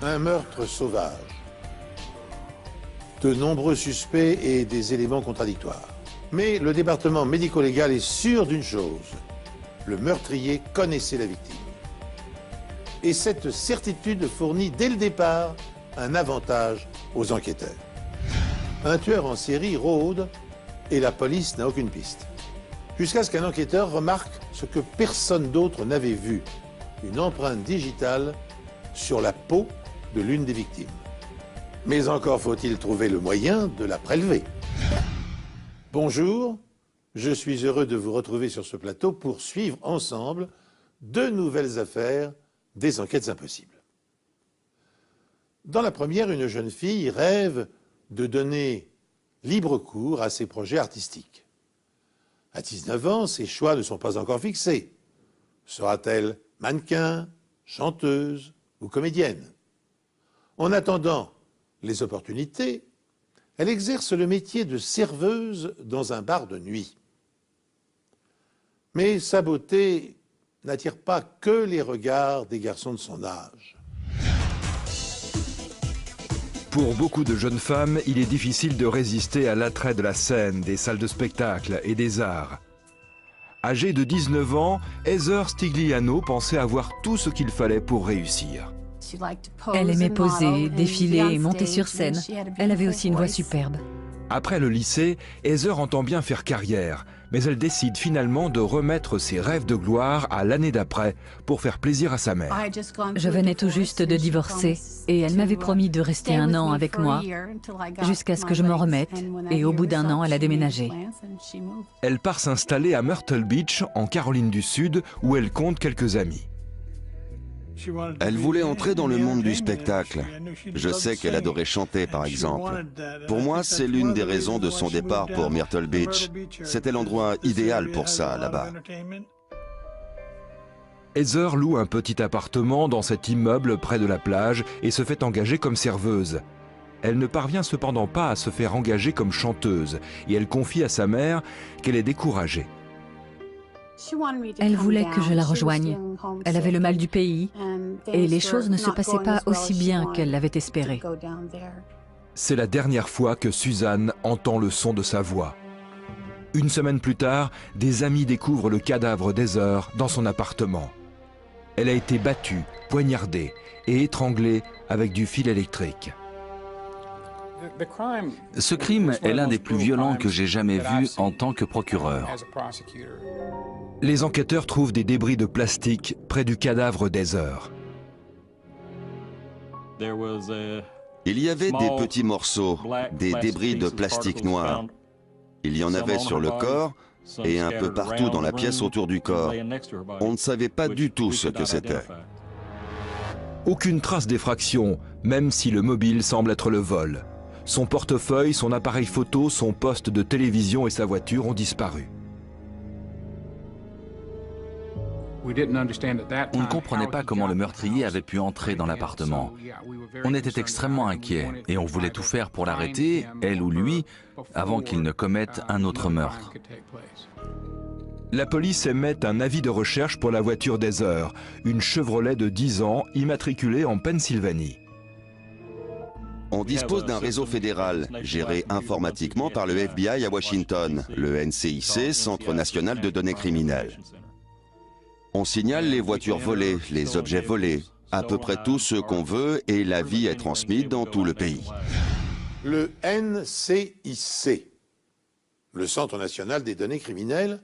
Un meurtre sauvage. De nombreux suspects et des éléments contradictoires. Mais le département médico-légal est sûr d'une chose. Le meurtrier connaissait la victime. Et cette certitude fournit dès le départ un avantage aux enquêteurs. Un tueur en série rôde et la police n'a aucune piste. Jusqu'à ce qu'un enquêteur remarque ce que personne d'autre n'avait vu. Une empreinte digitale sur la peau de l'une des victimes. Mais encore faut-il trouver le moyen de la prélever. Bonjour, je suis heureux de vous retrouver sur ce plateau pour suivre ensemble deux nouvelles affaires des enquêtes impossibles. Dans la première, une jeune fille rêve de donner libre cours à ses projets artistiques. À 19 ans, ses choix ne sont pas encore fixés. Sera-t-elle mannequin, chanteuse ou comédienne? En attendant les opportunités, elle exerce le métier de serveuse dans un bar de nuit. Mais sa beauté n'attire pas que les regards des garçons de son âge. Pour beaucoup de jeunes femmes, il est difficile de résister à l'attrait de la scène, des salles de spectacle et des arts. Âgée de 19 ans, Heather Stigliano pensait avoir tout ce qu'il fallait pour réussir. Elle aimait poser, défiler et monter sur scène. Elle avait aussi une voix superbe. Après le lycée, Heather entend bien faire carrière, mais elle décide finalement de remettre ses rêves de gloire à l'année d'après pour faire plaisir à sa mère. Je venais tout juste de divorcer et elle m'avait promis de rester un an avec moi jusqu'à ce que je m'en remette, et au bout d'un an, elle a déménagé. Elle part s'installer à Myrtle Beach, en Caroline du Sud, où elle compte quelques amis. Elle voulait entrer dans le monde du spectacle. Je sais qu'elle adorait chanter, par exemple. Pour moi, c'est l'une des raisons de son départ pour Myrtle Beach. C'était l'endroit idéal pour ça, là-bas. Heather loue un petit appartement dans cet immeuble près de la plage et se fait engager comme serveuse. Elle ne parvient cependant pas à se faire engager comme chanteuse et elle confie à sa mère qu'elle est découragée. Elle voulait que je la rejoigne. Elle avait le mal du pays et les choses ne se passaient pas aussi bien qu'elle l'avait espéré. C'est la dernière fois que Suzanne entend le son de sa voix. Une semaine plus tard, des amis découvrent le cadavre d'Heather dans son appartement. Elle a été battue, poignardée et étranglée avec du fil électrique. Ce crime est l'un des plus violents que j'ai jamais vu en tant que procureur. Les enquêteurs trouvent des débris de plastique près du cadavre d'Heather. Il y avait des petits morceaux, des débris de plastique noir. Il y en avait sur le corps et un peu partout dans la pièce autour du corps. On ne savait pas du tout ce que c'était. Aucune trace d'effraction, même si le mobile semble être le vol. Son portefeuille, son appareil photo, son poste de télévision et sa voiture ont disparu. On ne comprenait pas comment le meurtrier avait pu entrer dans l'appartement. On était extrêmement inquiets et on voulait tout faire pour l'arrêter, elle ou lui, avant qu'il ne commette un autre meurtre. La police émet un avis de recherche pour la voiture d'Heather, une Chevrolet de 10 ans immatriculée en Pennsylvanie. On dispose d'un réseau fédéral, géré informatiquement par le FBI à Washington, le NCIC, Centre national de données criminelles. On signale les voitures volées, les objets volés, à peu près tout ce qu'on veut, et l'avis est transmis dans tout le pays. Le NCIC, le Centre national des données criminelles,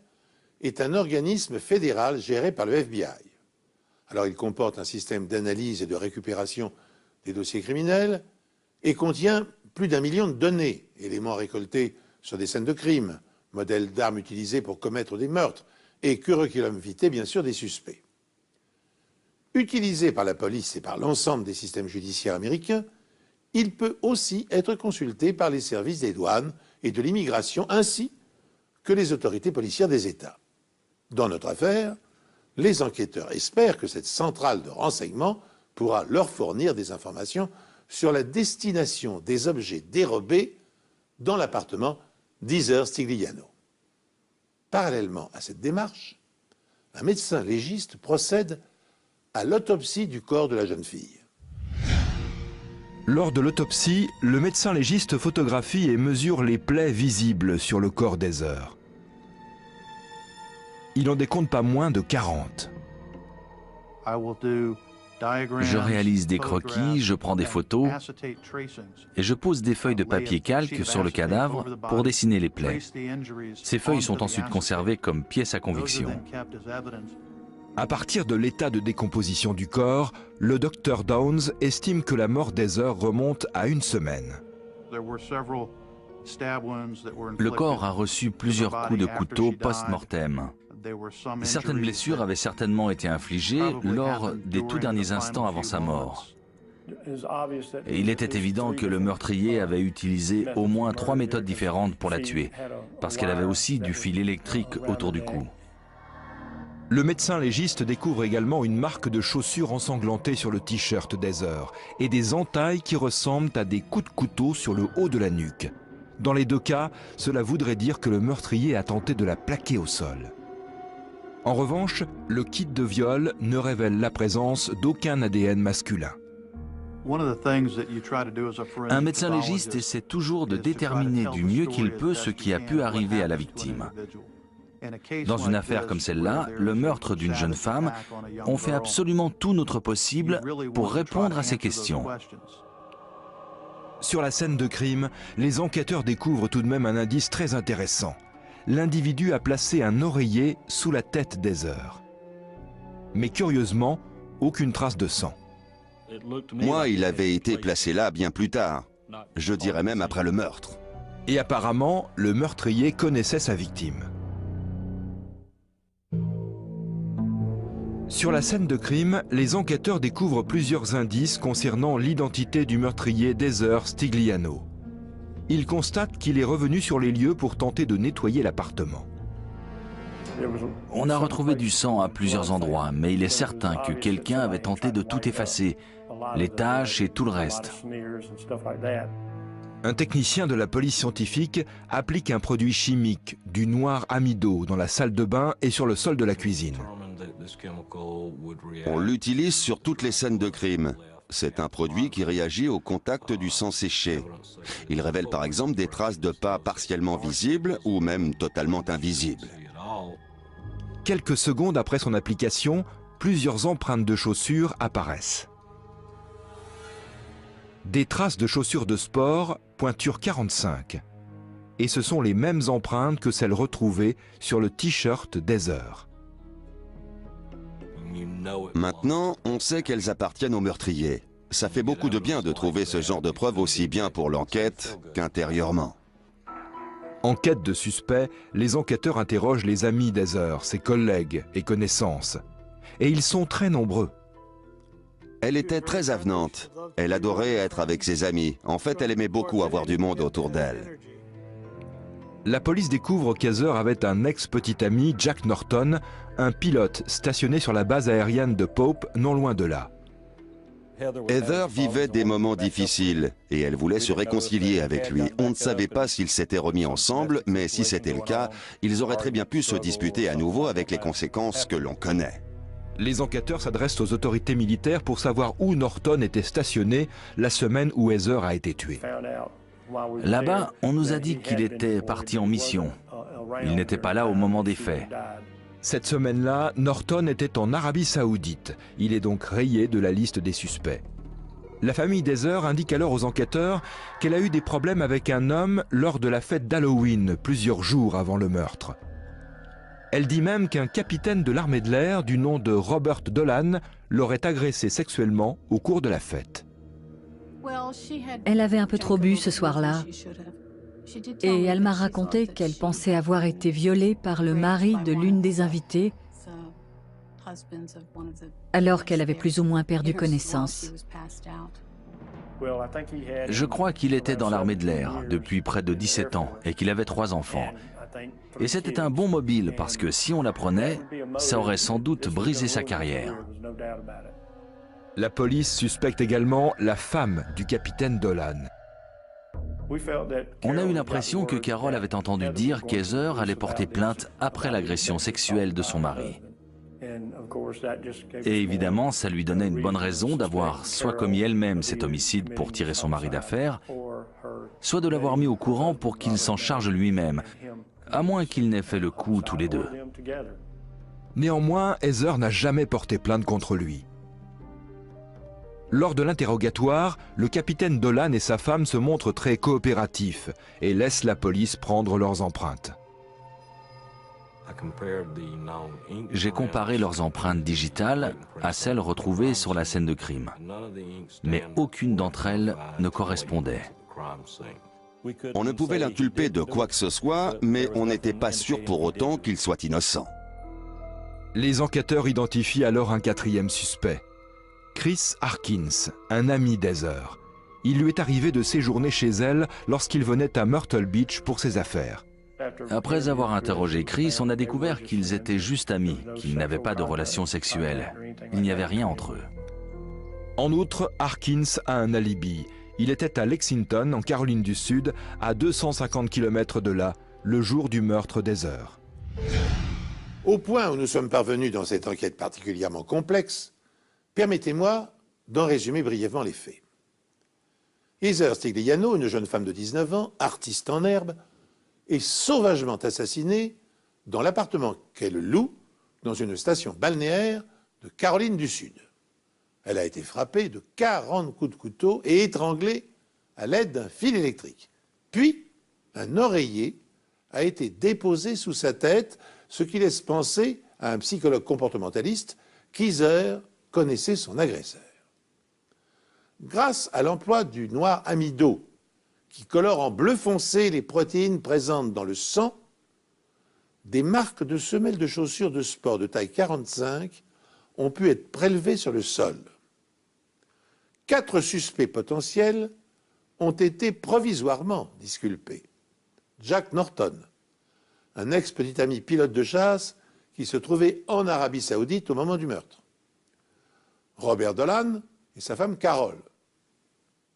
est un organisme fédéral géré par le FBI. Alors il comporte un système d'analyse et de récupération des dossiers criminels et contient plus d'1 million de données, éléments récoltés sur des scènes de crime, modèles d'armes utilisées pour commettre des meurtres et curriculum vitae, bien sûr, des suspects. Utilisé par la police et par l'ensemble des systèmes judiciaires américains, il peut aussi être consulté par les services des douanes et de l'immigration, ainsi que les autorités policières des États. Dans notre affaire, les enquêteurs espèrent que cette centrale de renseignement pourra leur fournir des informations sur la destination des objets dérobés dans l'appartement d'Heather Stigliano. Parallèlement à cette démarche, un médecin légiste procède à l'autopsie du corps de la jeune fille. Lors de l'autopsie, le médecin légiste photographie et mesure les plaies visibles sur le corps d'Heather. Il en décompte pas moins de 40. Je réalise des croquis, je prends des photos et je pose des feuilles de papier calque sur le cadavre pour dessiner les plaies. Ces feuilles sont ensuite conservées comme pièces à conviction. À partir de l'état de décomposition du corps, le docteur Downs estime que la mort d'Heather remonte à 1 semaine. Le corps a reçu plusieurs coups de couteau post-mortem. Certaines blessures avaient certainement été infligées lors des tout derniers instants avant sa mort. Et il était évident que le meurtrier avait utilisé au moins 3 méthodes différentes pour la tuer, parce qu'elle avait aussi du fil électrique autour du cou. Le médecin légiste découvre également une marque de chaussures ensanglantées sur le t-shirt d'Heather et des entailles qui ressemblent à des coups de couteau sur le haut de la nuque. Dans les 2 cas, cela voudrait dire que le meurtrier a tenté de la plaquer au sol. En revanche, le kit de viol ne révèle la présence d'aucun ADN masculin. Un médecin légiste essaie toujours de déterminer du mieux qu'il peut ce qui a pu arriver à la victime. Dans une affaire comme celle-là, le meurtre d'une jeune femme, on fait absolument tout notre possible pour répondre à ces questions. Sur la scène de crime, les enquêteurs découvrent tout de même un indice très intéressant. L'individu a placé un oreiller sous la tête d'Heather. Mais curieusement, aucune trace de sang. Moi, il avait été placé là bien plus tard. Je dirais même après le meurtre. Et apparemment, le meurtrier connaissait sa victime. Sur la scène de crime, les enquêteurs découvrent plusieurs indices concernant l'identité du meurtrier d'Heather Stigliano. Ils constatent qu'il est revenu sur les lieux pour tenter de nettoyer l'appartement. On a retrouvé du sang à plusieurs endroits, mais il est certain que quelqu'un avait tenté de tout effacer, les taches et tout le reste. Un technicien de la police scientifique applique un produit chimique, du noir amido, dans la salle de bain et sur le sol de la cuisine. On l'utilise sur toutes les scènes de crime. C'est un produit qui réagit au contact du sang séché. Il révèle par exemple des traces de pas partiellement visibles ou même totalement invisibles. Quelques secondes après son application, plusieurs empreintes de chaussures apparaissent. Des traces de chaussures de sport, pointure 45. Et ce sont les mêmes empreintes que celles retrouvées sur le t-shirt d'Heather. Maintenant, on sait qu'elles appartiennent au meurtrier. Ça fait beaucoup de bien de trouver ce genre de preuves aussi bien pour l'enquête qu'intérieurement. En quête de suspects, les enquêteurs interrogent les amis d'Heather, ses collègues et connaissances. Et ils sont très nombreux. Elle était très avenante. Elle adorait être avec ses amis. En fait, elle aimait beaucoup avoir du monde autour d'elle. La police découvre qu'Heather avait un ex-petit ami, Jack Norton, un pilote stationné sur la base aérienne de Pope, non loin de là. Heather vivait des moments difficiles et elle voulait se réconcilier avec lui. On ne savait pas s'ils s'étaient remis ensemble, mais si c'était le cas, ils auraient très bien pu se disputer à nouveau avec les conséquences que l'on connaît. Les enquêteurs s'adressent aux autorités militaires pour savoir où Norton était stationné la semaine où Heather a été tuée. Là-bas, on nous a dit qu'il était parti en mission. Il n'était pas là au moment des faits. Cette semaine-là, Norton était en Arabie Saoudite. Il est donc rayé de la liste des suspects. La famille d'Heather indique alors aux enquêteurs qu'elle a eu des problèmes avec un homme lors de la fête d'Halloween, plusieurs jours avant le meurtre. Elle dit même qu'un capitaine de l'armée de l'air du nom de Robert Dolan l'aurait agressé sexuellement au cours de la fête. Elle avait un peu trop bu ce soir-là. Et elle m'a raconté qu'elle pensait avoir été violée par le mari de l'une des invitées alors qu'elle avait plus ou moins perdu connaissance. Je crois qu'il était dans l'armée de l'air depuis près de 17 ans et qu'il avait 3 enfants. Et c'était un bon mobile parce que si on l'apprenait, ça aurait sans doute brisé sa carrière. La police suspecte également la femme du capitaine Dolan. On a eu l'impression que Carol avait entendu dire qu'Heather allait porter plainte après l'agression sexuelle de son mari. Et évidemment, ça lui donnait une bonne raison d'avoir soit commis elle-même cet homicide pour tirer son mari d'affaires, soit de l'avoir mis au courant pour qu'il s'en charge lui-même, à moins qu'ils n'aient fait le coup tous les deux. Néanmoins, Heather n'a jamais porté plainte contre lui. Lors de l'interrogatoire, le capitaine Dolan et sa femme se montrent très coopératifs et laissent la police prendre leurs empreintes. J'ai comparé leurs empreintes digitales à celles retrouvées sur la scène de crime, mais aucune d'entre elles ne correspondait. On ne pouvait l'inculper de quoi que ce soit, mais on n'était pas sûr pour autant qu'il soit innocent. Les enquêteurs identifient alors un quatrième suspect, Chris Harkins, un ami d'Heather. Il lui est arrivé de séjourner chez elle lorsqu'il venait à Myrtle Beach pour ses affaires. Après avoir interrogé Chris, on a découvert qu'ils étaient juste amis, qu'ils n'avaient pas de relations sexuelles. Il n'y avait rien entre eux. En outre, Harkins a un alibi. Il était à Lexington, en Caroline du Sud, à 250 km de là, le jour du meurtre d'Heather. Au point où nous sommes parvenus dans cette enquête particulièrement complexe, permettez-moi d'en résumer brièvement les faits. Heather Stigliano, une jeune femme de 19 ans, artiste en herbe, est sauvagement assassinée dans l'appartement qu'elle loue dans une station balnéaire de Caroline du Sud. Elle a été frappée de 40 coups de couteau et étranglée à l'aide d'un fil électrique. Puis, un oreiller a été déposé sous sa tête, ce qui laisse penser à un psychologue comportementaliste qu'Heather connaissait son agresseur. Grâce à l'emploi du noir amido, qui colore en bleu foncé les protéines présentes dans le sang, des marques de semelles de chaussures de sport de taille 45 ont pu être prélevées sur le sol. 4 suspects potentiels ont été provisoirement disculpés. Jack Norton, un ex-petit ami pilote de chasse qui se trouvait en Arabie Saoudite au moment du meurtre. Robert Dolan et sa femme Carol.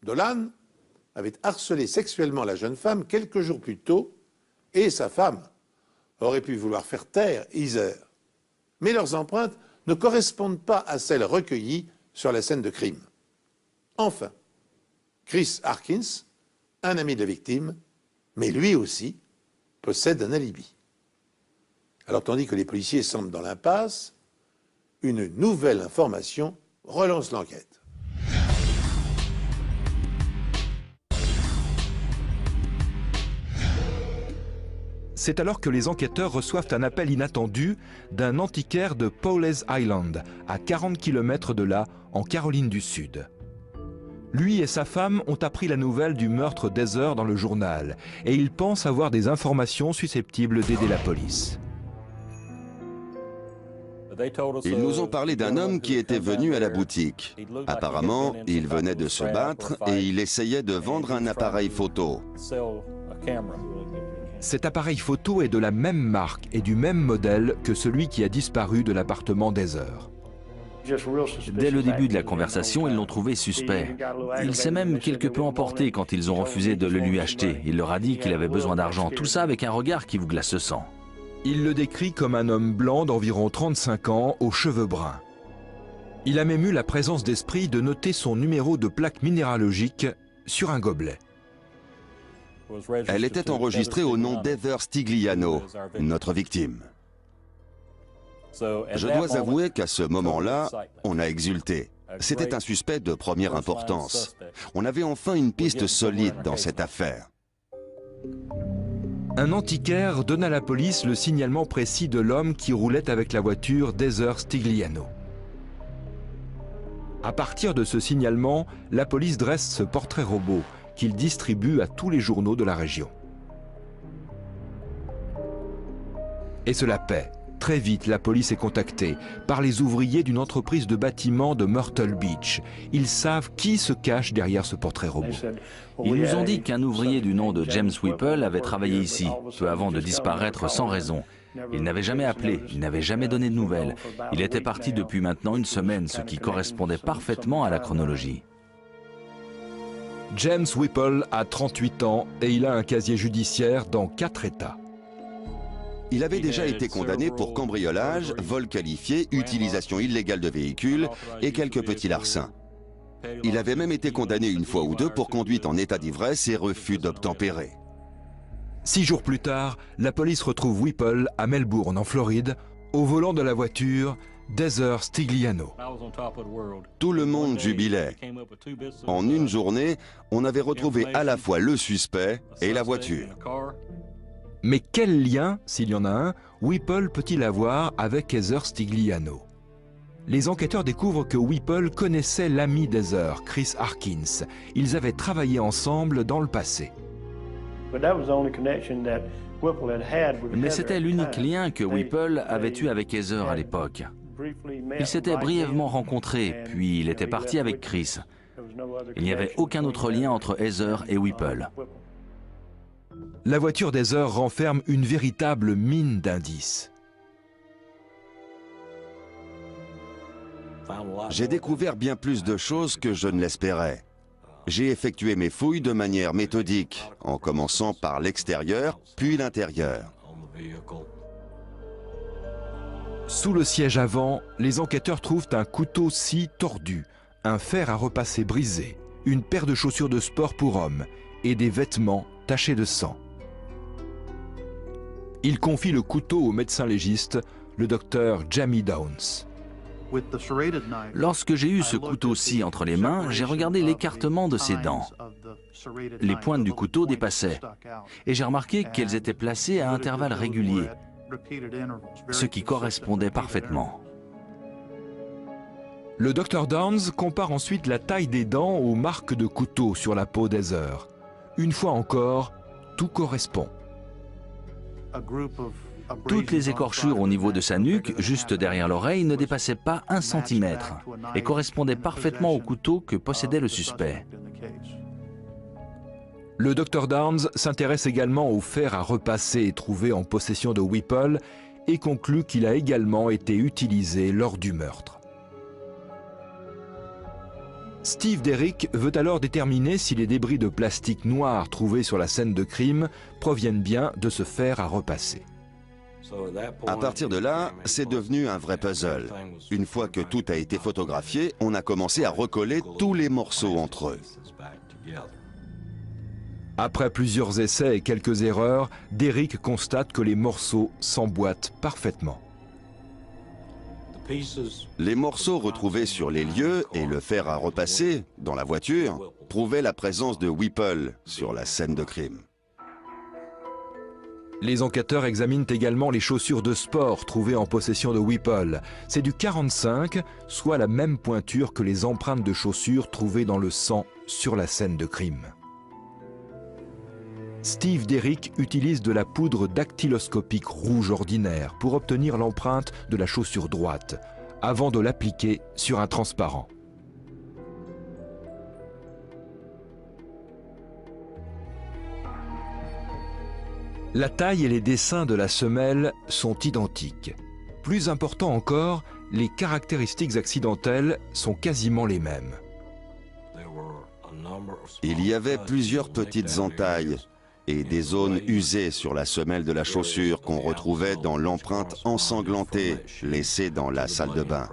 Dolan avait harcelé sexuellement la jeune femme quelques jours plus tôt et sa femme aurait pu vouloir faire taire Heather. Mais leurs empreintes ne correspondent pas à celles recueillies sur la scène de crime. Enfin, Chris Harkins, un ami de la victime, mais lui aussi possède un alibi. Alors tandis que les policiers semblent dans l'impasse, une nouvelle information relance l'enquête. C'est alors que les enquêteurs reçoivent un appel inattendu d'un antiquaire de Powell's Island, à 40 km de là, en Caroline du Sud. Lui et sa femme ont appris la nouvelle du meurtre d'Heather dans le journal, et ils pensent avoir des informations susceptibles d'aider la police. Ils nous ont parlé d'un homme qui était venu à la boutique. Apparemment, il venait de se battre et il essayait de vendre un appareil photo. Cet appareil photo est de la même marque et du même modèle que celui qui a disparu de l'appartement d'Heather. Dès le début de la conversation, ils l'ont trouvé suspect. Il s'est même quelque peu emporté quand ils ont refusé de le lui acheter. Il leur a dit qu'il avait besoin d'argent, tout ça avec un regard qui vous glace le sang. Il le décrit comme un homme blanc d'environ 35 ans, aux cheveux bruns. Il a même eu la présence d'esprit de noter son numéro de plaque minéralogique sur un gobelet. Elle était enregistrée au nom d'Heather Stigliano, notre victime. Je dois avouer qu'à ce moment-là, on a exulté. C'était un suspect de première importance. On avait enfin une piste solide dans cette affaire. Un antiquaire donne à la police le signalement précis de l'homme qui roulait avec la voiture d'Heather Stigliano. À partir de ce signalement, la police dresse ce portrait robot qu'il distribue à tous les journaux de la région. Et cela paie. Très vite, la police est contactée par les ouvriers d'une entreprise de bâtiment de Myrtle Beach. Ils savent qui se cache derrière ce portrait robot. Ils nous ont dit qu'un ouvrier du nom de James Whipple avait travaillé ici, peu avant de disparaître sans raison. Il n'avait jamais appelé, il n'avait jamais donné de nouvelles. Il était parti depuis maintenant une semaine, ce qui correspondait parfaitement à la chronologie. James Whipple a 38 ans et il a un casier judiciaire dans 4 États. Il avait déjà été condamné pour cambriolage, vol qualifié, utilisation illégale de véhicules et quelques petits larcins. Il avait même été condamné une fois ou deux pour conduite en état d'ivresse et refus d'obtempérer. 6 jours plus tard, la police retrouve Whipple à Melbourne, en Floride, au volant de la voiture d'Heather Stigliano. Tout le monde jubilait. En une journée, on avait retrouvé à la fois le suspect et la voiture. Mais quel lien, s'il y en a un, Whipple peut-il avoir avec Heather Stigliano? Les enquêteurs découvrent que Whipple connaissait l'ami d'Heather, Chris Harkins. Ils avaient travaillé ensemble dans le passé. Mais c'était l'unique lien que Whipple avait eu avec Heather à l'époque. Ils s'étaient brièvement rencontrés, puis il était parti avec Chris. Il n'y avait aucun autre lien entre Heather et Whipple. La voiture d'Heather renferme une véritable mine d'indices. J'ai découvert bien plus de choses que je ne l'espérais. J'ai effectué mes fouilles de manière méthodique, en commençant par l'extérieur, puis l'intérieur. Sous le siège avant, les enquêteurs trouvent un couteau scie tordu, un fer à repasser brisé, une paire de chaussures de sport pour hommes et des vêtements tachés de sang. Ils confient le couteau au médecin légiste, le docteur Jamie Downs. Lorsque j'ai eu ce couteau-ci entre les mains, j'ai regardé l'écartement de ses dents. Les pointes du couteau dépassaient, et j'ai remarqué qu'elles étaient placées à intervalles réguliers, ce qui correspondait parfaitement. Le docteur Downs compare ensuite la taille des dents aux marques de couteau sur la peau d'Heather. Une fois encore, tout correspond. Toutes les écorchures au niveau de sa nuque, juste derrière l'oreille, ne dépassaient pas 1 cm et correspondaient parfaitement au couteau que possédait le suspect. Le docteur Downs s'intéresse également au fer à repasser trouvé en possession de Whipple et conclut qu'il a également été utilisé lors du meurtre. Steve Derrick veut alors déterminer si les débris de plastique noir trouvés sur la scène de crime proviennent bien de ce fer à repasser. À partir de là, c'est devenu un vrai puzzle. Une fois que tout a été photographié, on a commencé à recoller tous les morceaux entre eux. Après plusieurs essais et quelques erreurs, Derrick constate que les morceaux s'emboîtent parfaitement. Les morceaux retrouvés sur les lieux et le fer à repasser dans la voiture prouvaient la présence de Whipple sur la scène de crime. Les enquêteurs examinent également les chaussures de sport trouvées en possession de Whipple. C'est du 45, soit la même pointure que les empreintes de chaussures trouvées dans le sang sur la scène de crime. Steve Derrick utilise de la poudre dactyloscopique rouge ordinaire pour obtenir l'empreinte de la chaussure droite, avant de l'appliquer sur un transparent. La taille et les dessins de la semelle sont identiques. Plus important encore, les caractéristiques accidentelles sont quasiment les mêmes. Il y avait plusieurs petites entailles et des zones usées sur la semelle de la chaussure qu'on retrouvait dans l'empreinte ensanglantée laissée dans la salle de bain.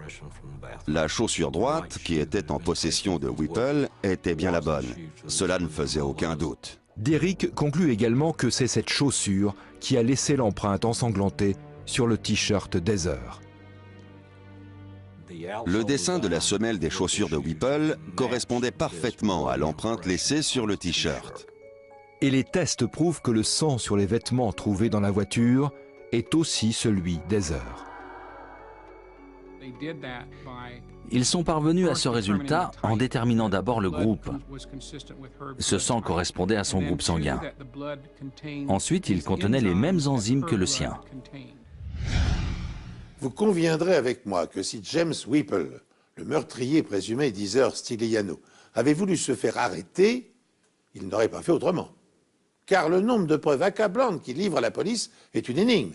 La chaussure droite, qui était en possession de Whipple, était bien la bonne. Cela ne faisait aucun doute. Derrick conclut également que c'est cette chaussure qui a laissé l'empreinte ensanglantée sur le t-shirt d'Heather. Le dessin de la semelle des chaussures de Whipple correspondait parfaitement à l'empreinte laissée sur le t-shirt. Et les tests prouvent que le sang sur les vêtements trouvés dans la voiture est aussi celui d'Heather. Ils sont parvenus à ce résultat en déterminant d'abord le groupe. Ce sang correspondait à son groupe sanguin. Ensuite, il contenait les mêmes enzymes que le sien. Vous conviendrez avec moi que si James Whipple, le meurtrier présumé d'Heather Stigliano, avait voulu se faire arrêter, il n'aurait pas fait autrement. Car le nombre de preuves accablantes qu'il livre à la police est une énigme.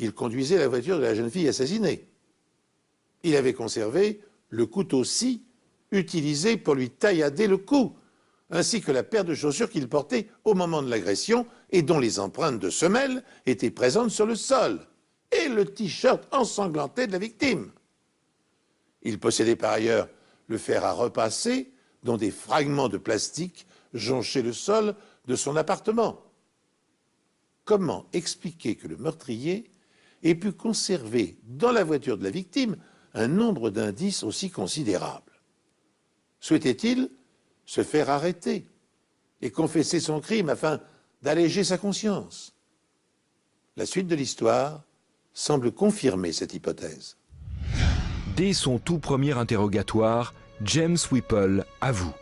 Il conduisait la voiture de la jeune fille assassinée. Il avait conservé le couteau-scie utilisé pour lui taillader le cou, ainsi que la paire de chaussures qu'il portait au moment de l'agression et dont les empreintes de semelles étaient présentes sur le sol, et le t-shirt ensanglanté de la victime. Il possédait par ailleurs le fer à repasser, dont des fragments de plastique jonchaient le sol de son appartement. Comment expliquer que le meurtrier ait pu conserver dans la voiture de la victime un nombre d'indices aussi considérable? Souhaitait-il se faire arrêter et confesser son crime afin d'alléger sa conscience? La suite de l'histoire semble confirmer cette hypothèse. Dès son tout premier interrogatoire, James Whipple avoue.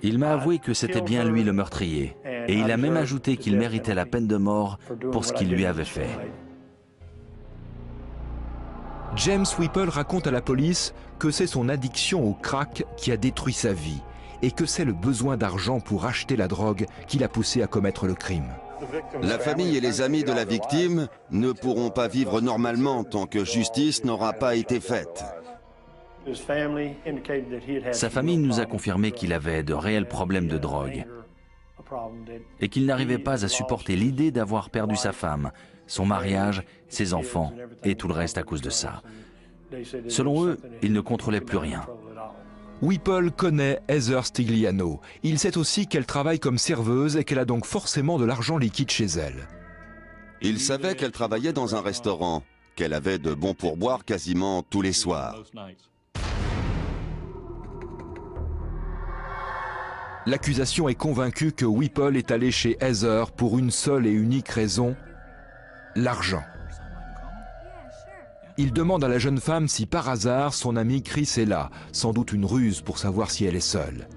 Il m'a avoué que c'était bien lui le meurtrier, et il a même ajouté qu'il méritait la peine de mort pour ce qu'il lui avait fait. James Whipple raconte à la police que c'est son addiction au crack qui a détruit sa vie et que c'est le besoin d'argent pour acheter la drogue qui l'a poussé à commettre le crime. La famille et les amis de la victime ne pourront pas vivre normalement tant que justice n'aura pas été faite. Sa famille nous a confirmé qu'il avait de réels problèmes de drogue et qu'il n'arrivait pas à supporter l'idée d'avoir perdu sa femme, son mariage, ses enfants et tout le reste à cause de ça. Selon eux, il ne contrôlait plus rien. Whipple connaît Heather Stigliano. Il sait aussi qu'elle travaille comme serveuse et qu'elle a donc forcément de l'argent liquide chez elle. Il savait qu'elle travaillait dans un restaurant, qu'elle avait de bons pourboires quasiment tous les soirs. L'accusation est convaincue que Whipple est allé chez Heather pour une seule et unique raison, l'argent. Il demande à la jeune femme si par hasard son ami Chris est là, sans doute une ruse pour savoir si elle est seule.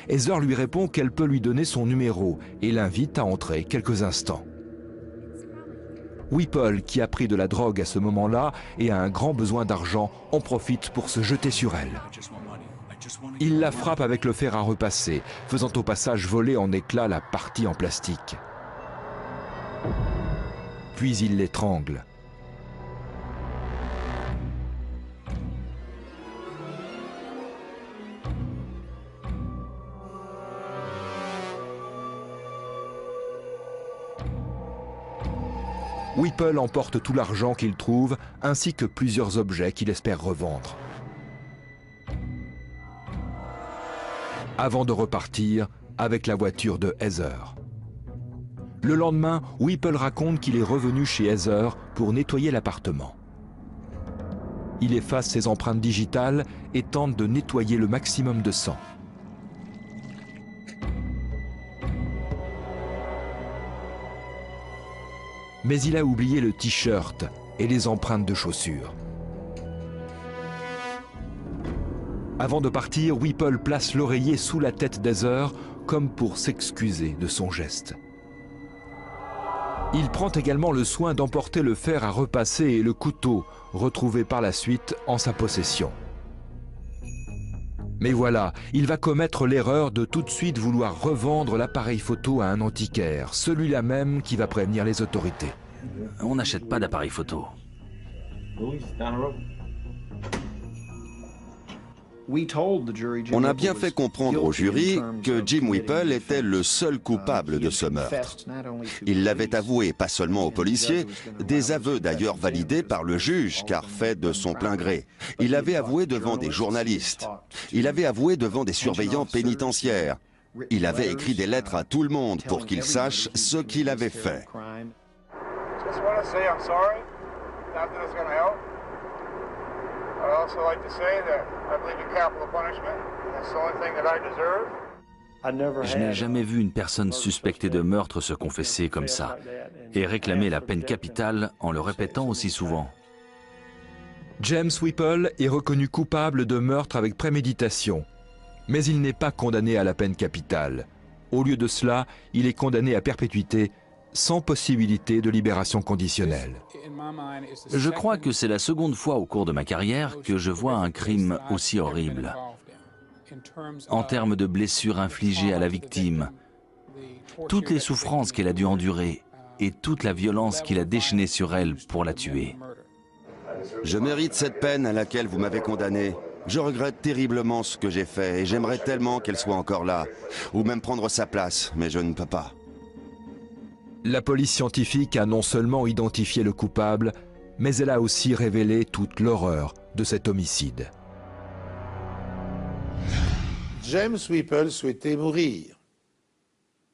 Heather lui répond qu'elle peut lui donner son numéro et l'invite à entrer quelques instants. Whipple, qui a pris de la drogue à ce moment-là et a un grand besoin d'argent, en profite pour se jeter sur elle. Il la frappe avec le fer à repasser, faisant au passage voler en éclats la partie en plastique. Puis il l'étrangle. Whipple emporte tout l'argent qu'il trouve, ainsi que plusieurs objets qu'il espère revendre. Avant de repartir avec la voiture de Heather. Le lendemain, Whipple raconte qu'il est revenu chez Heather pour nettoyer l'appartement. Il efface ses empreintes digitales et tente de nettoyer le maximum de sang. Mais il a oublié le t-shirt et les empreintes de chaussures. Avant de partir, Whipple place l'oreiller sous la tête d'Heather comme pour s'excuser de son geste. Il prend également le soin d'emporter le fer à repasser et le couteau, retrouvés par la suite en sa possession. Mais voilà, il va commettre l'erreur de tout de suite vouloir revendre l'appareil photo à un antiquaire, celui-là même qui va prévenir les autorités. On n'achète pas d'appareil photo. On a bien fait comprendre au jury que Jim Whipple était le seul coupable de ce meurtre. Il l'avait avoué, pas seulement aux policiers, des aveux d'ailleurs validés par le juge, car fait de son plein gré. Il avait avoué devant des journalistes. Il avait avoué devant des surveillants pénitentiaires. Il avait écrit des lettres à tout le monde pour qu'ils sachent ce qu'il avait fait. Je n'ai jamais vu une personne suspectée de meurtre se confesser comme ça et réclamer la peine capitale en le répétant aussi souvent. James Whipple est reconnu coupable de meurtre avec préméditation, mais il n'est pas condamné à la peine capitale. Au lieu de cela, il est condamné à perpétuité sans possibilité de libération conditionnelle. Je crois que c'est la seconde fois au cours de ma carrière que je vois un crime aussi horrible. en termes de blessures infligées à la victime, toutes les souffrances qu'elle a dû endurer et toute la violence qu'il a déchaînée sur elle pour la tuer. Je mérite cette peine à laquelle vous m'avez condamné. Je regrette terriblement ce que j'ai fait et j'aimerais tellement qu'elle soit encore là, ou même prendre sa place, mais je ne peux pas. La police scientifique a non seulement identifié le coupable, mais elle a aussi révélé toute l'horreur de cet homicide. James Whipple souhaitait mourir.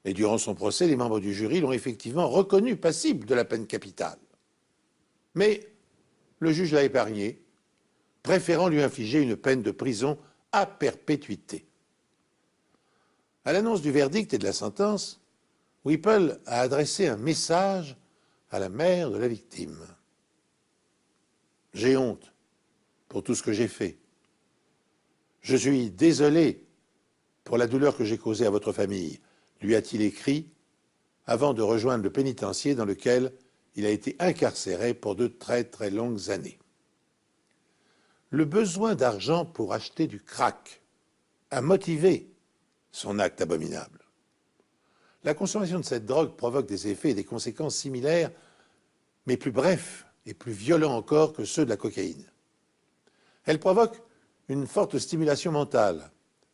Et durant son procès, les membres du jury l'ont effectivement reconnu passible de la peine capitale. Mais le juge l'a épargné, préférant lui infliger une peine de prison à perpétuité. À l'annonce du verdict et de la sentence, Whipple a adressé un message à la mère de la victime. « J'ai honte pour tout ce que j'ai fait. Je suis désolé pour la douleur que j'ai causée à votre famille », lui a-t-il écrit avant de rejoindre le pénitencier dans lequel il a été incarcéré pour de très très longues années. Le besoin d'argent pour acheter du crack a motivé son acte abominable. La consommation de cette drogue provoque des effets et des conséquences similaires, mais plus brefs et plus violents encore que ceux de la cocaïne. Elle provoque une forte stimulation mentale,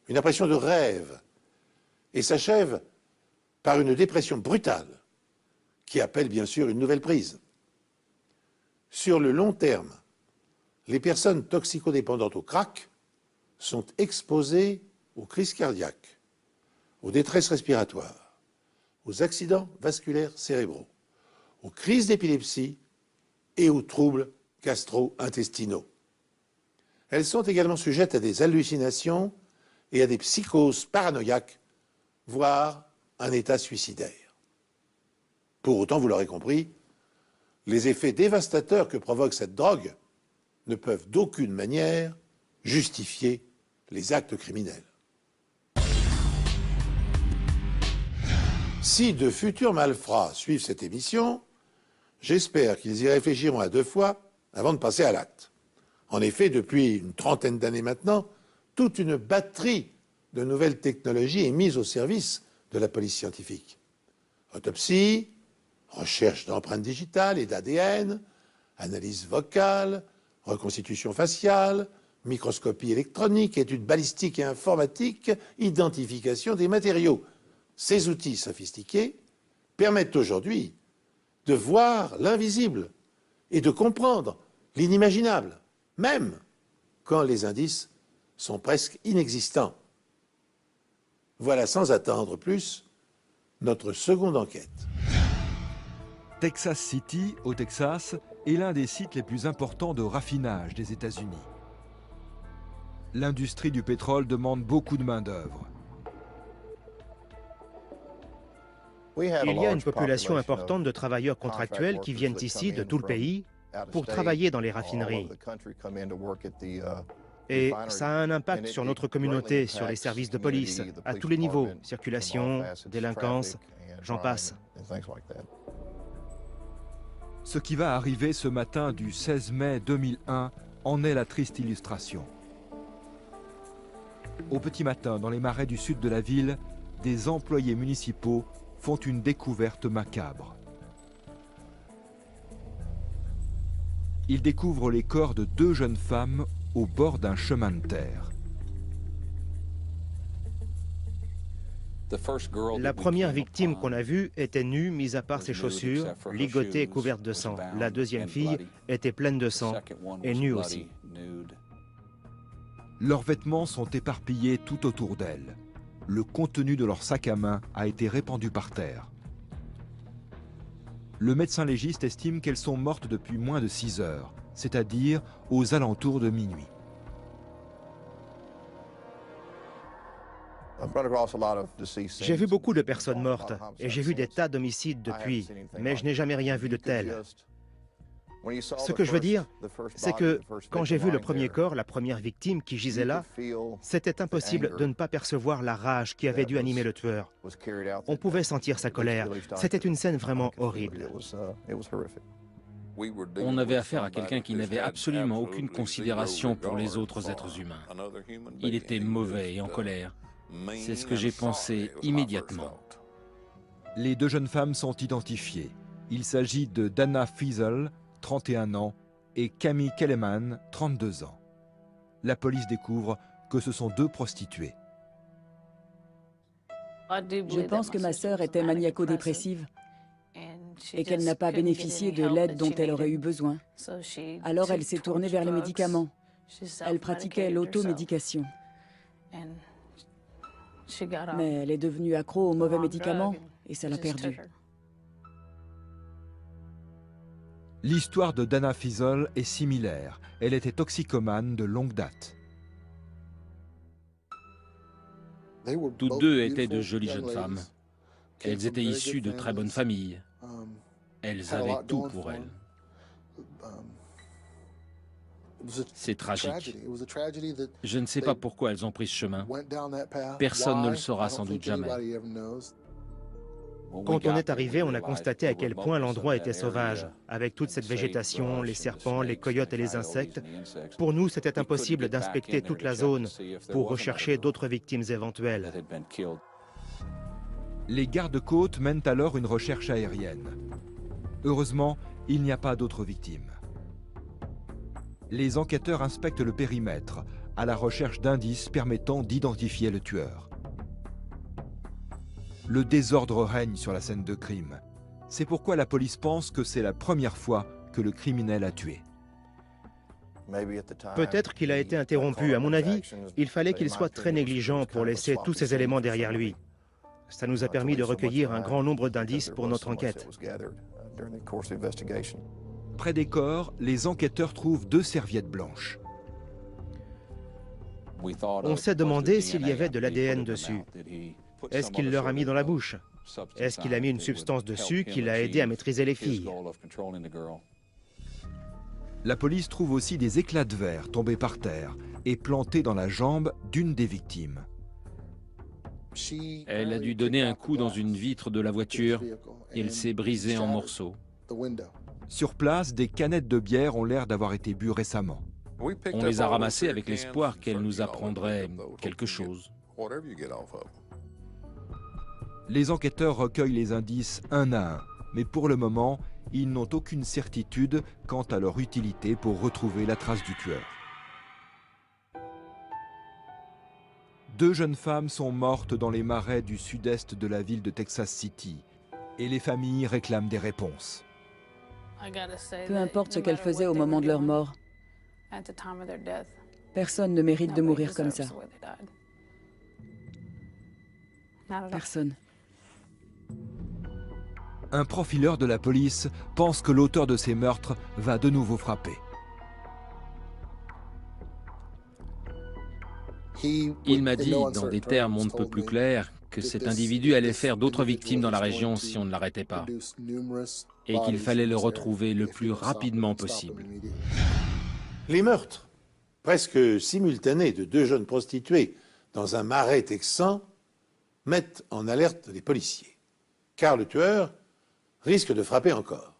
une impression de rêve, et s'achève par une dépression brutale qui appelle bien sûr une nouvelle prise. Sur le long terme, les personnes toxicodépendantes au crack sont exposées aux crises cardiaques, aux détresses respiratoires, aux accidents vasculaires cérébraux, aux crises d'épilepsie et aux troubles gastro-intestinaux. Elles sont également sujettes à des hallucinations et à des psychoses paranoïaques, voire un état suicidaire. Pour autant, vous l'aurez compris, les effets dévastateurs que provoque cette drogue ne peuvent d'aucune manière justifier les actes criminels. Si de futurs malfrats suivent cette émission, j'espère qu'ils y réfléchiront à deux fois avant de passer à l'acte. En effet, depuis une trentaine d'années maintenant, toute une batterie de nouvelles technologies est mise au service de la police scientifique. Autopsie, recherche d'empreintes digitales et d'ADN, analyse vocale, reconstitution faciale, microscopie électronique, études balistiques et informatiques, identification des matériaux. Ces outils sophistiqués permettent aujourd'hui de voir l'invisible et de comprendre l'inimaginable, même quand les indices sont presque inexistants. Voilà sans attendre plus notre seconde enquête. Texas City, au Texas, est l'un des sites les plus importants de raffinage des États-Unis. L'industrie du pétrole demande beaucoup de main-d'œuvre. Il y a une population importante de travailleurs contractuels qui viennent ici de tout le pays pour travailler dans les raffineries. Et ça a un impact sur notre communauté, sur les services de police, à tous les niveaux, circulation, délinquance, j'en passe. Ce qui va arriver ce matin du 16 mai 2001 en est la triste illustration. Au petit matin, dans les marais du sud de la ville, des employés municipaux font une découverte macabre. Ils découvrent les corps de deux jeunes femmes au bord d'un chemin de terre. La première victime qu'on a vue était nue, mis à part ses chaussures, ligotée et couverte de sang. La deuxième fille était pleine de sang et nue aussi. Leurs vêtements sont éparpillés tout autour d'elles. Le contenu de leur sac à main a été répandu par terre. Le médecin légiste estime qu'elles sont mortes depuis moins de 6 heures, c'est-à-dire aux alentours de minuit. J'ai vu beaucoup de personnes mortes et j'ai vu des tas d'homicides depuis, mais je n'ai jamais rien vu de tel. Ce que je veux dire, c'est que quand j'ai vu le premier corps, la première victime qui gisait là, c'était impossible de ne pas percevoir la rage qui avait dû animer le tueur. On pouvait sentir sa colère. C'était une scène vraiment horrible. On avait affaire à quelqu'un qui n'avait absolument aucune considération pour les autres êtres humains. Il était mauvais et en colère. C'est ce que j'ai pensé immédiatement. Les deux jeunes femmes sont identifiées. Il s'agit de Dana Fiesel, 31 ans, et Camille Kelleman, 32 ans. La police découvre que ce sont deux prostituées. Je pense que ma sœur était maniaco-dépressive et qu'elle n'a pas bénéficié de l'aide dont elle aurait eu besoin. Alors elle s'est tournée vers les médicaments. Elle pratiquait l'automédication. Mais elle est devenue accro aux mauvais médicaments et ça l'a perdue. L'histoire de Dana Fiesel est similaire. Elle était toxicomane de longue date. Toutes deux étaient de jolies jeunes femmes. Elles étaient issues de très bonnes familles. Elles avaient tout pour elles. C'est tragique. Je ne sais pas pourquoi elles ont pris ce chemin. Personne ne le saura sans doute jamais. Quand on est arrivé, on a constaté à quel point l'endroit était sauvage, avec toute cette végétation, les serpents, les coyotes et les insectes. Pour nous, c'était impossible d'inspecter toute la zone pour rechercher d'autres victimes éventuelles. Les gardes-côtes mènent alors une recherche aérienne. Heureusement, il n'y a pas d'autres victimes. Les enquêteurs inspectent le périmètre, à la recherche d'indices permettant d'identifier le tueur. Le désordre règne sur la scène de crime. C'est pourquoi la police pense que c'est la première fois que le criminel a tué. Peut-être qu'il a été interrompu. À mon avis, il fallait qu'il soit très négligent pour laisser tous ces éléments derrière lui. Ça nous a permis de recueillir un grand nombre d'indices pour notre enquête. Près des corps, les enquêteurs trouvent deux serviettes blanches. On s'est demandé s'il y avait de l'ADN dessus. Est-ce qu'il leur a mis dans la bouche? Est-ce qu'il a mis une substance dessus qui l'a aidé à maîtriser les filles? La police trouve aussi des éclats de verre tombés par terre et plantés dans la jambe d'une des victimes. Elle a dû donner un coup dans une vitre de la voiture et elle s'est brisée en morceaux. Sur place, des canettes de bière ont l'air d'avoir été bues récemment. On les a ramassées avec l'espoir qu'elle nous apprendrait quelque chose. Les enquêteurs recueillent les indices un à un, mais pour le moment, ils n'ont aucune certitude quant à leur utilité pour retrouver la trace du tueur. Deux jeunes femmes sont mortes dans les marais du sud-est de la ville de Texas City, et les familles réclament des réponses. Peu importe ce qu'elles faisaient au moment de leur mort, personne ne mérite de mourir comme ça. Personne. Un profileur de la police pense que l'auteur de ces meurtres va de nouveau frapper. Il m'a dit, dans des termes on ne peut plus clairs, que cet individu allait faire d'autres victimes dans la région si on ne l'arrêtait pas, et qu'il fallait le retrouver le plus rapidement possible. Les meurtres, presque simultanés de deux jeunes prostituées dans un marais texan, mettent en alerte les policiers, car le tueur risque de frapper encore.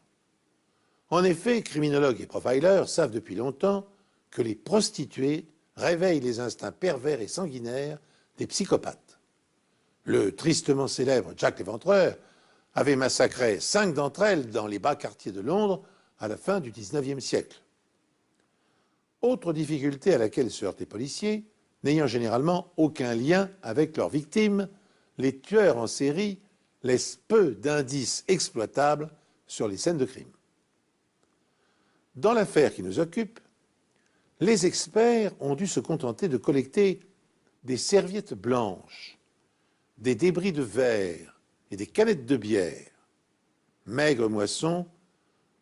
En effet, criminologues et profilers savent depuis longtemps que les prostituées réveillent les instincts pervers et sanguinaires des psychopathes. Le tristement célèbre Jack l'Éventreur avait massacré 5 d'entre elles dans les bas quartiers de Londres à la fin du XIXe siècle. Autre difficulté à laquelle se heurtent les policiers, n'ayant généralement aucun lien avec leurs victimes, les tueurs en série laissent peu d'indices exploitables sur les scènes de crime. Dans l'affaire qui nous occupe, les experts ont dû se contenter de collecter des serviettes blanches, des débris de verre et des canettes de bière. Maigre moisson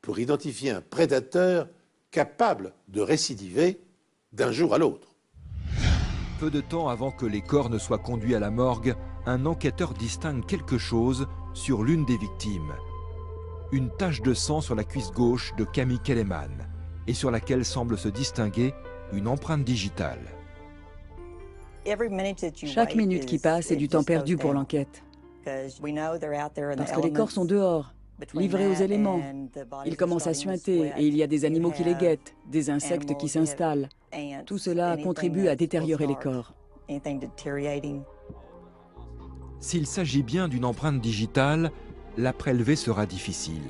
pour identifier un prédateur capable de récidiver d'un jour à l'autre. Peu de temps avant que les corps ne soient conduits à la morgue, un enquêteur distingue quelque chose sur l'une des victimes. Une tache de sang sur la cuisse gauche de Camille Kelleman, et sur laquelle semble se distinguer une empreinte digitale. Chaque minute qui passe est du temps perdu pour l'enquête. Parce que les corps sont dehors. livrés aux éléments. Ils commencent à suinter et il y a des animaux qui les guettent, des insectes qui s'installent. Tout cela contribue à détériorer les corps. S'il s'agit bien d'une empreinte digitale, la prélever sera difficile.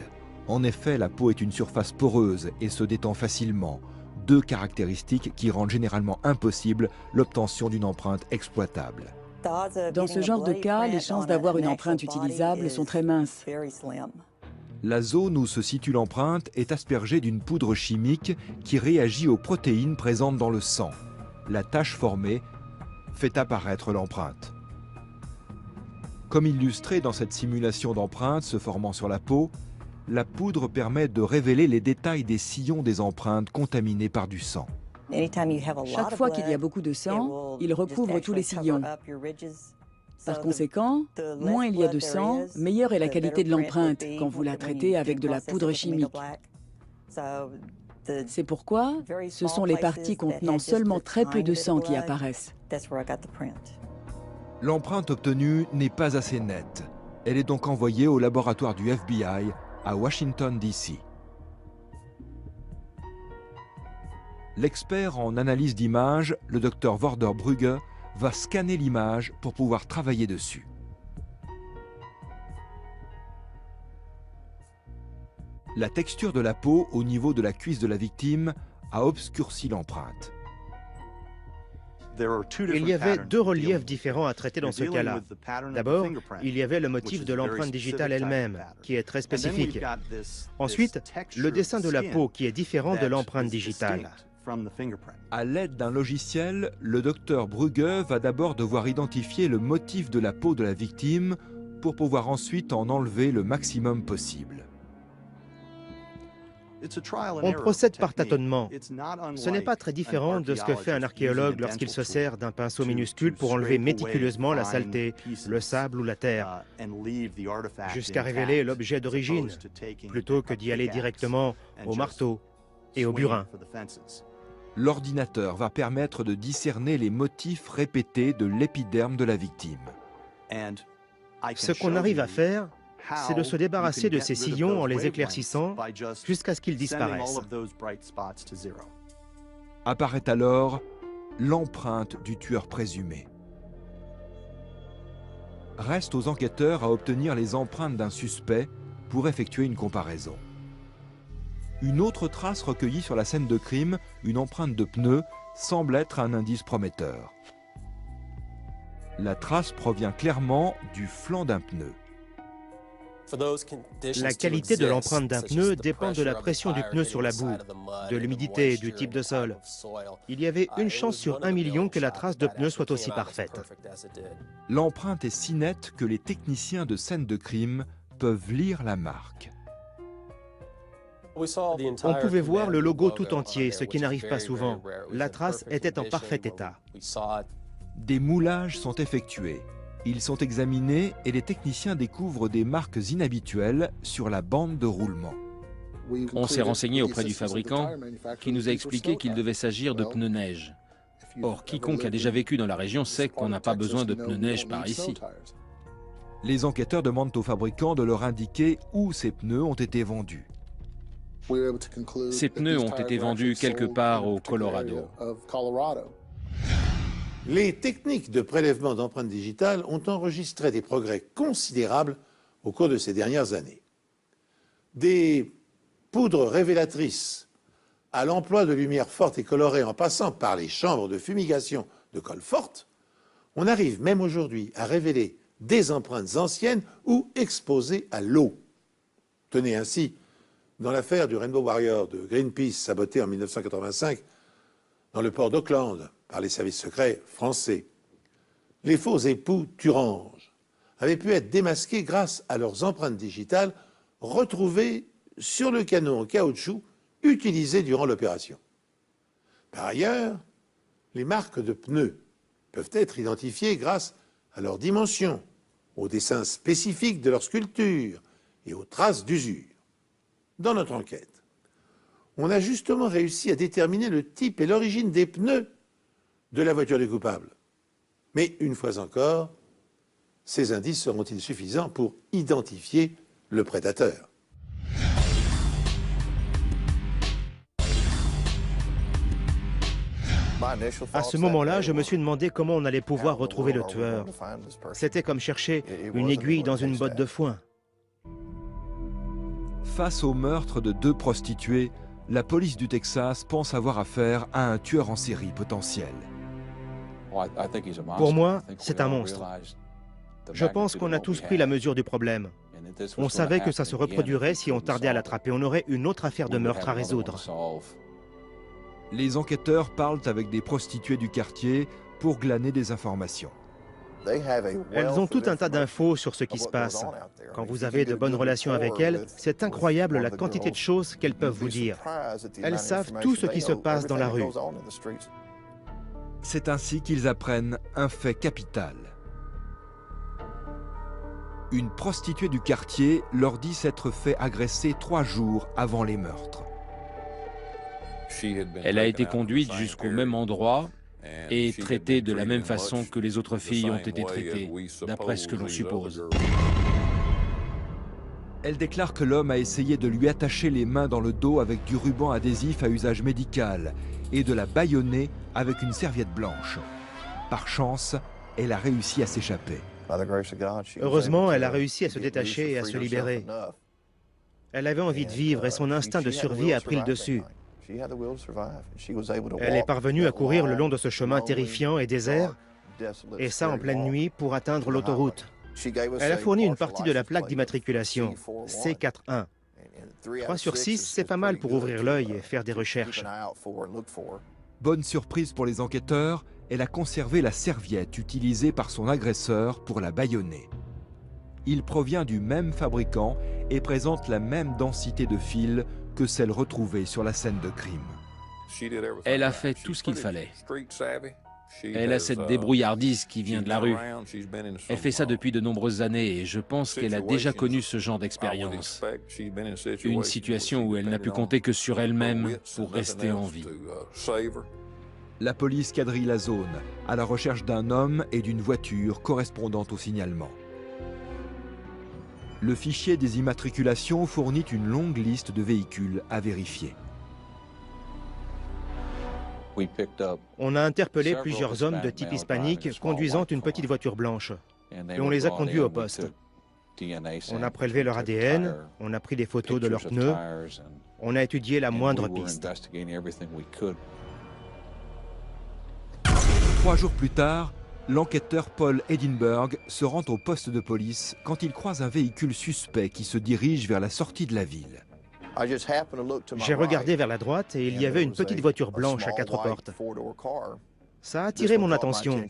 En effet, la peau est une surface poreuse et se détend facilement, deux caractéristiques qui rendent généralement impossible l'obtention d'une empreinte exploitable. Dans ce genre de cas, les chances d'avoir une empreinte utilisable sont très minces. La zone où se situe l'empreinte est aspergée d'une poudre chimique qui réagit aux protéines présentes dans le sang. La tache formée fait apparaître l'empreinte. Comme illustré dans cette simulation d'empreinte se formant sur la peau, la poudre permet de révéler les détails des sillons des empreintes contaminées par du sang. Chaque fois qu'il y a beaucoup de sang, il recouvre tous les sillons. Par conséquent, moins il y a de sang, meilleure est la qualité de l'empreinte quand vous la traitez avec de la poudre chimique. C'est pourquoi ce sont les parties contenant seulement très peu de sang qui apparaissent. L'empreinte obtenue n'est pas assez nette. Elle est donc envoyée au laboratoire du FBI à Washington, D.C. L'expert en analyse d'images, le Dr Wörder Brügge, va scanner l'image pour pouvoir travailler dessus. La texture de la peau au niveau de la cuisse de la victime a obscurci l'empreinte. Il y avait deux reliefs différents à traiter dans ce cas-là. D'abord, il y avait le motif de l'empreinte digitale elle-même, qui est très spécifique. Ensuite, le dessin de la peau qui est différent de l'empreinte digitale. À l'aide d'un logiciel, le docteur Brügge va d'abord devoir identifier le motif de la peau de la victime pour pouvoir ensuite en enlever le maximum possible. On procède par tâtonnement. Ce n'est pas très différent de ce que fait un archéologue lorsqu'il se sert d'un pinceau minuscule pour enlever méticuleusement la saleté, le sable ou la terre, jusqu'à révéler l'objet d'origine, plutôt que d'y aller directement au marteau et au burin. L'ordinateur va permettre de discerner les motifs répétés de l'épiderme de la victime. Ce qu'on arrive à faire, c'est de se débarrasser de ces sillons en les éclaircissant jusqu'à ce qu'ils disparaissent. Apparaît alors l'empreinte du tueur présumé. Reste aux enquêteurs à obtenir les empreintes d'un suspect pour effectuer une comparaison. Une autre trace recueillie sur la scène de crime, une empreinte de pneu, semble être un indice prometteur. La trace provient clairement du flanc d'un pneu. La qualité de l'empreinte d'un pneu dépend de la pression du pneu sur la boue, de l'humidité et du type de sol. Il y avait une chance sur 1 million que la trace de pneu soit aussi parfaite. L'empreinte est si nette que les techniciens de scène de crime peuvent lire la marque. On pouvait voir le logo tout entier, ce qui n'arrive pas souvent. La trace était en parfait état. Des moulages sont effectués. Ils sont examinés et les techniciens découvrent des marques inhabituelles sur la bande de roulement. On s'est renseigné auprès du fabricant qui nous a expliqué qu'il devait s'agir de pneus neige. Or, quiconque a déjà vécu dans la région sait qu'on n'a pas besoin de pneus neige par ici. Les enquêteurs demandent au fabricant de leur indiquer où ces pneus ont été vendus. Ces pneus ont été vendus quelque part au Colorado. Les techniques de prélèvement d'empreintes digitales ont enregistré des progrès considérables au cours de ces dernières années. Des poudres révélatrices à l'emploi de lumière forte et colorée en passant par les chambres de fumigation de colle forte, on arrive même aujourd'hui à révéler des empreintes anciennes ou exposées à l'eau. Tenez ainsi, dans l'affaire du Rainbow Warrior de Greenpeace saboté en 1985 dans le port d'Auckland par les services secrets français, les faux époux Thurange avaient pu être démasqués grâce à leurs empreintes digitales retrouvées sur le canon en caoutchouc utilisé durant l'opération. Par ailleurs, les marques de pneus peuvent être identifiées grâce à leurs dimensions, aux dessins spécifiques de leur sculpture et aux traces d'usure. Dans notre enquête, on a justement réussi à déterminer le type et l'origine des pneus de la voiture du coupable. Mais une fois encore, ces indices seront-ils suffisants pour identifier le prédateur ? À ce moment-là, je me suis demandé comment on allait pouvoir retrouver le tueur. C'était comme chercher une aiguille dans une botte de foin. Face au meurtre de 2 prostituées, la police du Texas pense avoir affaire à un tueur en série potentiel. Pour moi, c'est un monstre. Je pense qu'on a tous pris la mesure du problème. On savait que ça se reproduirait si on tardait à l'attraper. On aurait une autre affaire de meurtre à résoudre. Les enquêteurs parlent avec des prostituées du quartier pour glaner des informations. Elles ont tout un tas d'infos sur ce qui se passe. Quand vous avez de bonnes relations avec elles, c'est incroyable la quantité de choses qu'elles peuvent vous dire. Elles savent tout ce qui se passe dans la rue. C'est ainsi qu'ils apprennent un fait capital. Une prostituée du quartier leur dit s'être fait agresser 3 jours avant les meurtres. Elle a été conduite jusqu'au même endroit et traitée de la même façon que les autres filles ont été traitées, d'après ce que l'on suppose. Elle déclare que l'homme a essayé de lui attacher les mains dans le dos avec du ruban adhésif à usage médical et de la bâillonner avec une serviette blanche. Par chance, elle a réussi à s'échapper. Heureusement, elle a réussi à se détacher et à se libérer. Elle avait envie de vivre et son instinct de survie a pris le dessus. Elle est parvenue à courir le long de ce chemin terrifiant et désert, et ça en pleine nuit pour atteindre l'autoroute. Elle a fourni une partie de la plaque d'immatriculation, C41. 3 sur 6, c'est pas mal pour ouvrir l'œil et faire des recherches. Bonne surprise pour les enquêteurs, elle a conservé la serviette utilisée par son agresseur pour la bâillonner. Il provient du même fabricant et présente la même densité de fil que celle retrouvée sur la scène de crime. Elle a fait tout ce qu'il fallait. Elle a cette débrouillardise qui vient de la rue. Elle fait ça depuis de nombreuses années et je pense qu'elle a déjà connu ce genre d'expérience. Une situation où elle n'a pu compter que sur elle-même pour rester en vie. La police quadrille la zone, à la recherche d'un homme et d'une voiture correspondant au signalement. Le fichier des immatriculations fournit une longue liste de véhicules à vérifier. On a interpellé plusieurs hommes de type hispanique conduisant une petite voiture blanche. Et on les a conduits au poste. On a prélevé leur ADN, on a pris des photos de leurs pneus, on a étudié la moindre piste. 3 jours plus tard, l'enquêteur Paul Edinburgh se rend au poste de police quand il croise un véhicule suspect qui se dirige vers la sortie de la ville. J'ai regardé vers la droite et il y avait une petite voiture blanche à 4 portes. Ça a attiré mon attention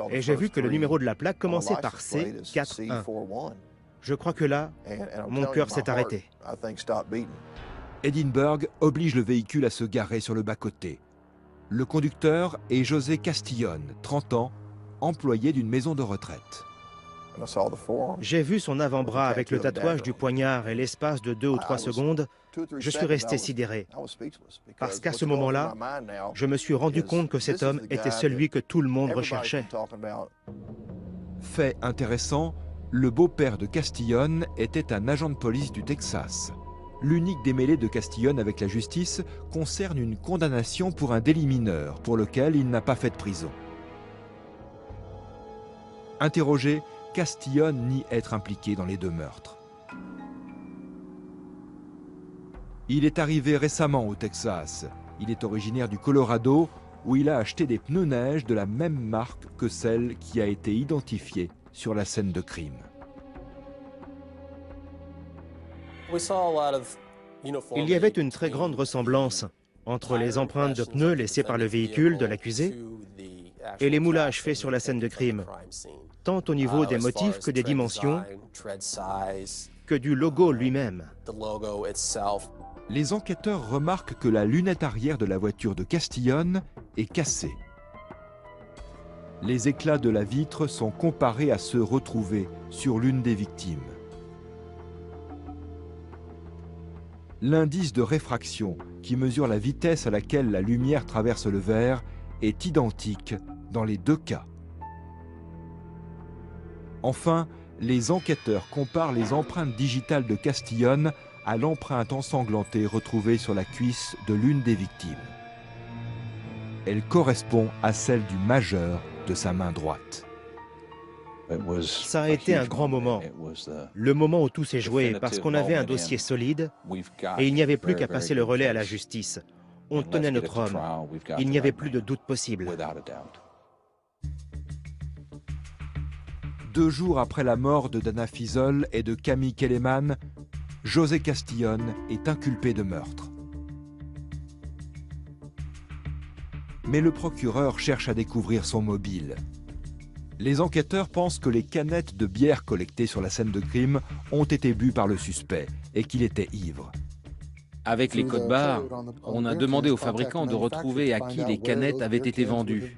et j'ai vu que le numéro de la plaque commençait par C41. Je crois que là, mon cœur s'est arrêté. Edinburgh oblige le véhicule à se garer sur le bas-côté. Le conducteur est José Castillon, 30 ans, employé d'une maison de retraite. J'ai vu son avant-bras avec le tatouage du poignard et l'espace de 2 ou 3 secondes, je suis resté sidéré. Parce qu'à ce moment-là, je me suis rendu compte que cet homme était celui que tout le monde recherchait. Fait intéressant, le beau-père de Castillon était un agent de police du Texas. L'unique démêlé de Castillon avec la justice concerne une condamnation pour un délit mineur pour lequel il n'a pas fait de prison. Interrogé, Castillon nie être impliqué dans les 2 meurtres. Il est arrivé récemment au Texas. Il est originaire du Colorado où il a acheté des pneus neige de la même marque que celle qui a été identifiée sur la scène de crime. Il y avait une très grande ressemblance entre les empreintes de pneus laissées par le véhicule de l'accusé et les moulages faits sur la scène de crime, tant au niveau des motifs que des dimensions, que du logo lui-même. Les enquêteurs remarquent que la lunette arrière de la voiture de Castillon est cassée. Les éclats de la vitre sont comparés à ceux retrouvés sur l'une des victimes. L'indice de réfraction, qui mesure la vitesse à laquelle la lumière traverse le verre, est identique dans les 2 cas. Enfin, les enquêteurs comparent les empreintes digitales de Castillon à l'empreinte ensanglantée retrouvée sur la cuisse de l'une des victimes. Elle correspond à celle du majeur de sa main droite. Ça a été un grand moment, le moment où tout s'est joué, parce qu'on avait un dossier solide et il n'y avait plus qu'à passer le relais à la justice. On tenait notre homme, il n'y avait plus de doute possible. 2 jours après la mort de Dana Fiesel et de Camille Kelleman, José Castillon est inculpé de meurtre. Mais le procureur cherche à découvrir son mobile. Les enquêteurs pensent que les canettes de bière collectées sur la scène de crime ont été bues par le suspect et qu'il était ivre. Avec les codes barres, on a demandé aux fabricants de retrouver à qui les canettes avaient été vendues.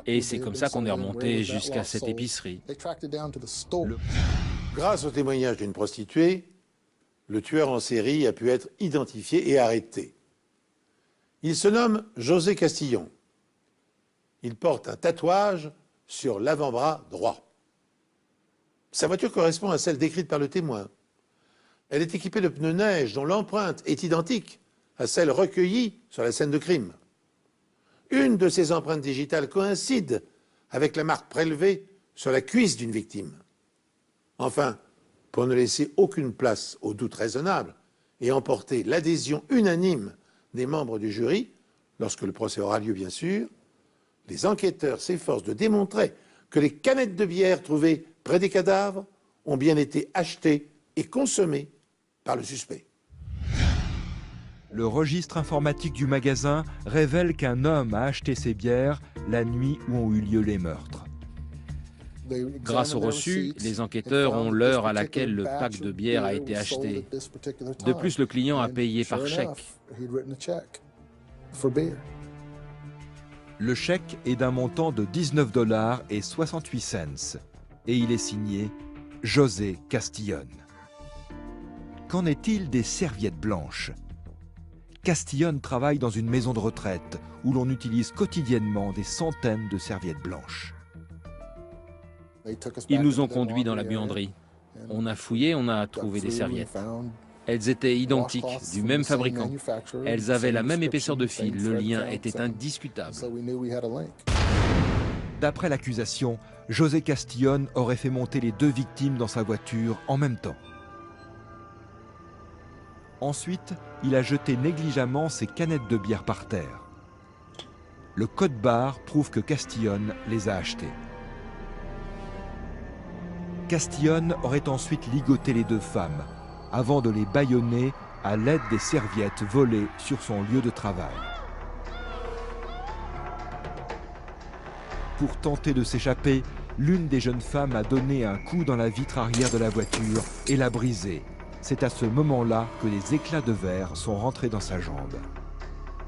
Et c'est comme ça qu'on est remonté jusqu'à cette épicerie. Grâce au témoignage d'une prostituée, le tueur en série a pu être identifié et arrêté. Il se nomme José Castillon. Il porte un tatouage sur l'avant-bras droit. Sa voiture correspond à celle décrite par le témoin. Elle est équipée de pneus neige dont l'empreinte est identique à celle recueillie sur la scène de crime. Une de ces empreintes digitales coïncide avec la marque prélevée sur la cuisse d'une victime. Enfin, pour ne laisser aucune place au doute raisonnable et emporter l'adhésion unanime des membres du jury, lorsque le procès aura lieu bien sûr, les enquêteurs s'efforcent de démontrer que les canettes de bière trouvées près des cadavres ont bien été achetées et consommées par le suspect. Le registre informatique du magasin révèle qu'un homme a acheté ces bières la nuit où ont eu lieu les meurtres. Grâce au reçu, les enquêteurs ont l'heure à laquelle le pack de bière a été acheté. De plus, le client a payé par chèque. Le chèque est d'un montant de 19,68 $ et il est signé José Castillon. Qu'en est-il des serviettes blanches? Castillon travaille dans une maison de retraite où l'on utilise quotidiennement des centaines de serviettes blanches. Ils nous ont conduits dans la buanderie. On a fouillé, on a trouvé des serviettes. Elles étaient identiques, du même fabricant. Elles avaient la même épaisseur de fil, le lien était indiscutable. D'après l'accusation, José Castillon aurait fait monter les 2 victimes dans sa voiture en même temps. Ensuite, il a jeté négligemment ses canettes de bière par terre. Le code barre prouve que Castillon les a achetées. Castillon aurait ensuite ligoté les 2 femmes, avant de les bâillonner à l'aide des serviettes volées sur son lieu de travail. Pour tenter de s'échapper, l'une des jeunes femmes a donné un coup dans la vitre arrière de la voiture et l'a brisée. C'est à ce moment-là que les éclats de verre sont rentrés dans sa jambe.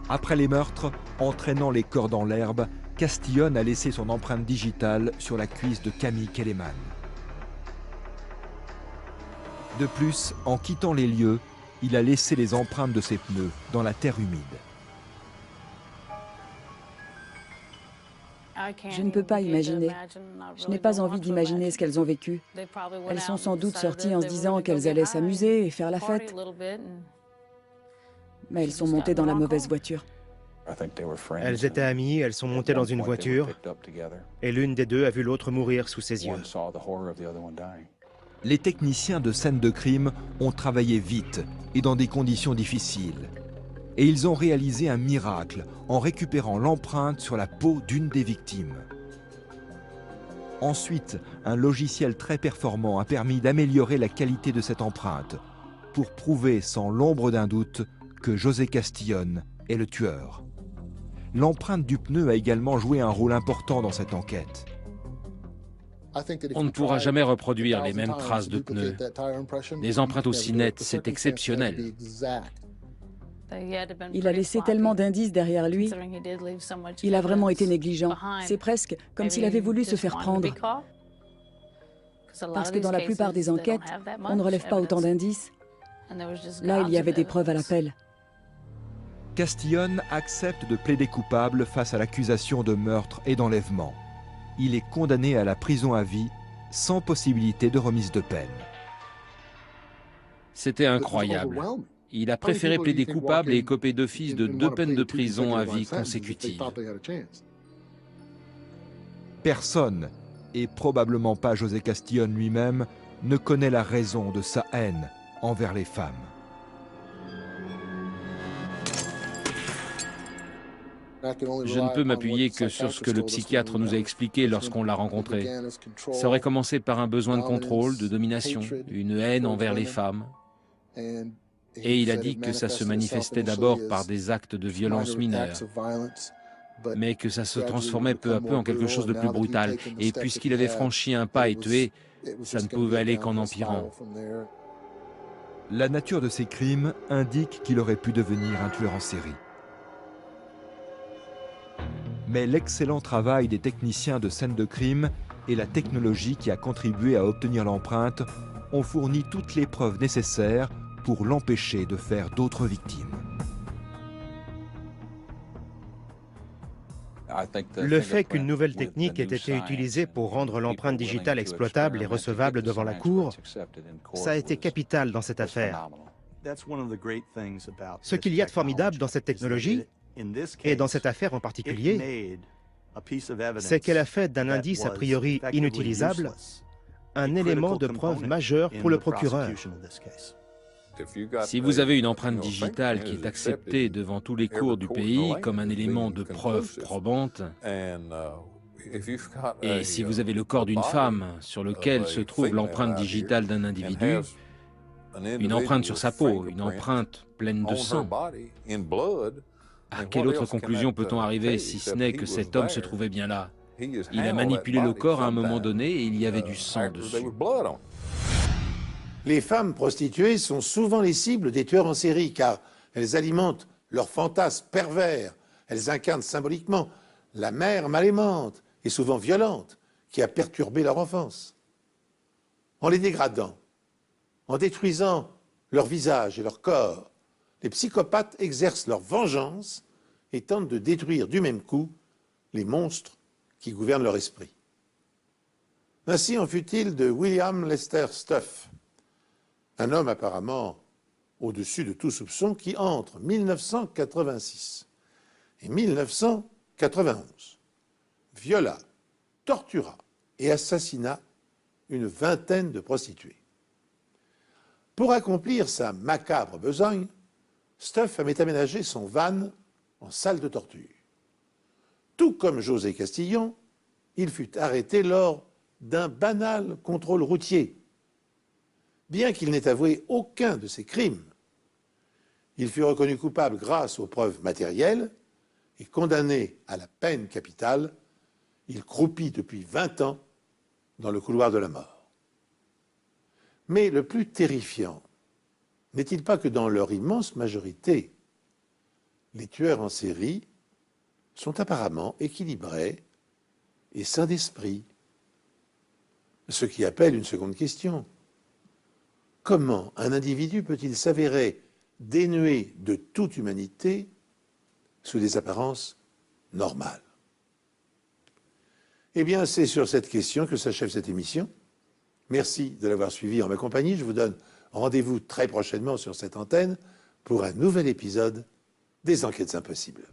Après les meurtres, entraînant les corps dans l'herbe, Castillon a laissé son empreinte digitale sur la cuisse de Camille Kelleman. De plus, en quittant les lieux, il a laissé les empreintes de ses pneus dans la terre humide. Je ne peux pas imaginer. Je n'ai pas envie d'imaginer ce qu'elles ont vécu. Elles sont sans doute sorties en se disant qu'elles allaient s'amuser et faire la fête. Mais elles sont montées dans la mauvaise voiture. Elles étaient amies, elles sont montées dans une voiture et l'une des 2 a vu l'autre mourir sous ses yeux. Les techniciens de scène de crime ont travaillé vite et dans des conditions difficiles. Et ils ont réalisé un miracle en récupérant l'empreinte sur la peau d'une des victimes. Ensuite, un logiciel très performant a permis d'améliorer la qualité de cette empreinte pour prouver sans l'ombre d'un doute que José Castillon est le tueur. L'empreinte du pneu a également joué un rôle important dans cette enquête. On ne pourra jamais reproduire les mêmes traces de pneus. Les empreintes aussi nettes, c'est exceptionnel. Il a laissé tellement d'indices derrière lui. Il a vraiment été négligent. C'est presque comme s'il avait voulu se faire prendre. Parce que dans la plupart des enquêtes, on ne relève pas autant d'indices. Là, il y avait des preuves à l'appel. Castillon accepte de plaider coupable face à l'accusation de meurtre et d'enlèvement. Il est condamné à la prison à vie, sans possibilité de remise de peine. C'était incroyable. Il a préféré plaider coupable et écoper d'office de 2 peines de prison à vie consécutives. Personne, et probablement pas José Castillon lui-même, ne connaît la raison de sa haine envers les femmes. Je ne peux m'appuyer que sur ce que le psychiatre nous a expliqué lorsqu'on l'a rencontré. Ça aurait commencé par un besoin de contrôle, de domination, une haine envers les femmes. Et il a dit que ça se manifestait d'abord par des actes de violence mineure, mais que ça se transformait peu à peu en quelque chose de plus brutal. Et puisqu'il avait franchi un pas et tué, ça ne pouvait aller qu'en empirant. La nature de ces crimes indique qu'il aurait pu devenir un tueur en série. Mais l'excellent travail des techniciens de scène de crime et la technologie qui a contribué à obtenir l'empreinte ont fourni toutes les preuves nécessaires pour l'empêcher de faire d'autres victimes. Le fait qu'une nouvelle technique ait été utilisée pour rendre l'empreinte digitale exploitable et recevable devant la Cour, ça a été capital dans cette affaire. Ce qu'il y a de formidable dans cette technologie, et dans cette affaire en particulier, c'est qu'elle a fait d'un indice a priori inutilisable un élément de preuve majeur pour le procureur. Si vous avez une empreinte digitale qui est acceptée devant tous les cours du pays comme un élément de preuve probante, et si vous avez le corps d'une femme sur lequel se trouve l'empreinte digitale d'un individu, une empreinte sur sa peau, une empreinte pleine de sang, à quelle autre conclusion peut-on arriver si ce n'est que cet homme se trouvait bien là? Il a manipulé le corps à un moment donné et il y avait du sang dessus. Les femmes prostituées sont souvent les cibles des tueurs en série car elles alimentent leurs fantasmes pervers. Elles incarnent symboliquement la mère mal aimante et souvent violente qui a perturbé leur enfance. En les dégradant, en détruisant leur visage et leur corps, les psychopathes exercent leur vengeance et tentent de détruire du même coup les monstres qui gouvernent leur esprit. Ainsi en fut-il de William Lester Stuff, un homme apparemment au-dessus de tout soupçon qui, entre 1986 et 1991, viola, tortura et assassina une vingtaine de prostituées. Pour accomplir sa macabre besogne, Stuff avait aménagé son van en salle de torture. Tout comme José Castillon, il fut arrêté lors d'un banal contrôle routier. Bien qu'il n'ait avoué aucun de ses crimes, il fut reconnu coupable grâce aux preuves matérielles et condamné à la peine capitale. Il croupit depuis 20 ans dans le couloir de la mort. Mais le plus terrifiant, n'est-il pas que dans leur immense majorité, les tueurs en série sont apparemment équilibrés et sains d'esprit? Ce qui appelle une seconde question. Comment un individu peut-il s'avérer dénué de toute humanité sous des apparences normales? Eh bien, c'est sur cette question que s'achève cette émission. Merci de l'avoir suivi en ma compagnie. Je vous donne rendez-vous très prochainement sur cette antenne pour un nouvel épisode des Enquêtes Impossibles.